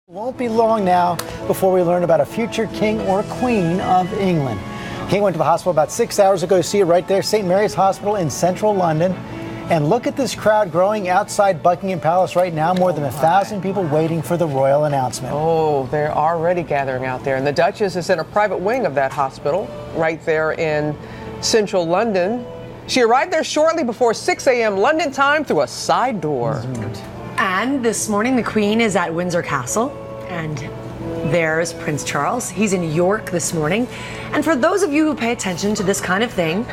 Won't be long now before we learn about a future king or queen of England. King went to the hospital about 6 hours ago. See it right there, St. Mary's Hospital in central London. And look at this crowd growing outside Buckingham Palace right now. More than 1,000 people waiting for the royal announcement. Oh, they're already gathering out there. And the Duchess is in a private wing of that hospital right there in central London. She arrived there shortly before 6 a.m. London time through a side door. And this morning, the Queen is at Windsor Castle, and there's Prince Charles. He's in York this morning. And for those of you who pay attention to this kind of thing,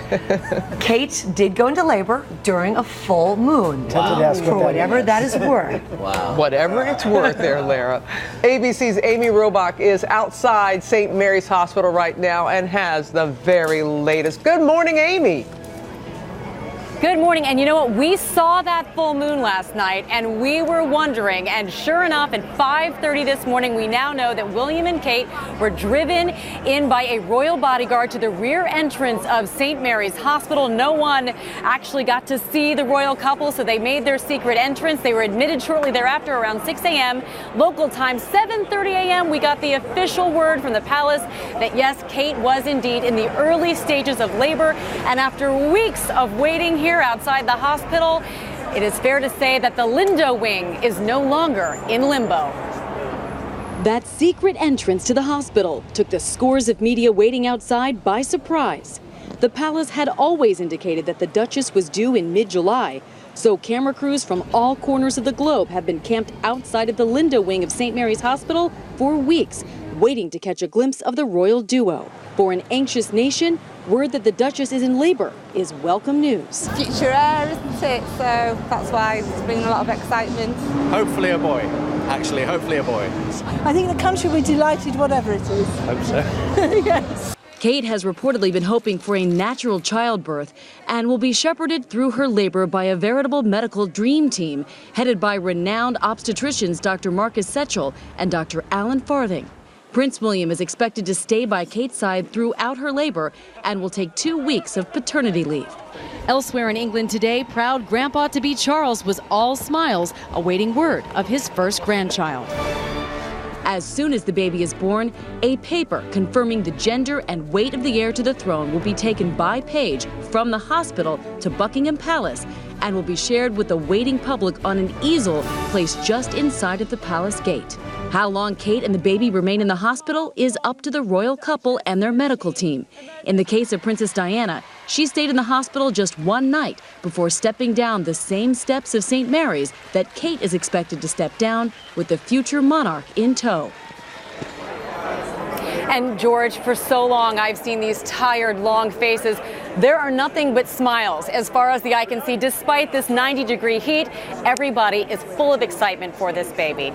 Kate did go into labor during a full moon. Wow. For whatever that is worth. Wow. Whatever it's worth there, Lara. ABC's Amy Robach is outside St. Mary's Hospital right now and has the very latest. Good morning, Amy. Good morning, and you know what? We saw that full moon last night, and we were wondering, and sure enough, at 5:30 this morning, we now know that William and Kate were driven in by a royal bodyguard to the rear entrance of St. Mary's Hospital. No one actually got to see the royal couple, so they made their secret entrance. They were admitted shortly thereafter around 6 a.m. local time. 7:30 a.m., we got the official word from the palace that yes, Kate was indeed in the early stages of labor, and after weeks of waiting here outside the hospital, it is fair to say that the Lindo wing is no longer in limbo. That secret entrance to the hospital took the scores of media waiting outside by surprise. The palace had always indicated that the Duchess was due in mid-July, so camera crews from all corners of the globe have been camped outside of the Lindo wing of St. Mary's Hospital for weeks, waiting to catch a glimpse of the royal duo. For an anxious nation, word that the Duchess is in labor is welcome news. Future heir, isn't it? So that's why it's bringing a lot of excitement. Hopefully a boy. Actually, hopefully a boy. I think the country will be delighted, whatever it is. Hope so. Yes. Kate has reportedly been hoping for a natural childbirth and will be shepherded through her labor by a veritable medical dream team headed by renowned obstetricians Dr. Marcus Setchell and Dr. Alan Farthing. Prince William is expected to stay by Kate's side throughout her labor and will take 2 weeks of paternity leave. Elsewhere in England today, proud grandpa-to-be Charles was all smiles, awaiting word of his first grandchild. As soon as the baby is born, a paper confirming the gender and weight of the heir to the throne will be taken by page from the hospital to Buckingham Palace and will be shared with the waiting public on an easel placed just inside of the palace gate. How long Kate and the baby remain in the hospital is up to the royal couple and their medical team. In the case of Princess Diana, she stayed in the hospital just one night before stepping down the same steps of St. Mary's that Kate is expected to step down with the future monarch in tow. And George, for so long, I've seen these tired, long faces. There are nothing but smiles as far as the eye can see. Despite this 90-degree heat, everybody is full of excitement for this baby.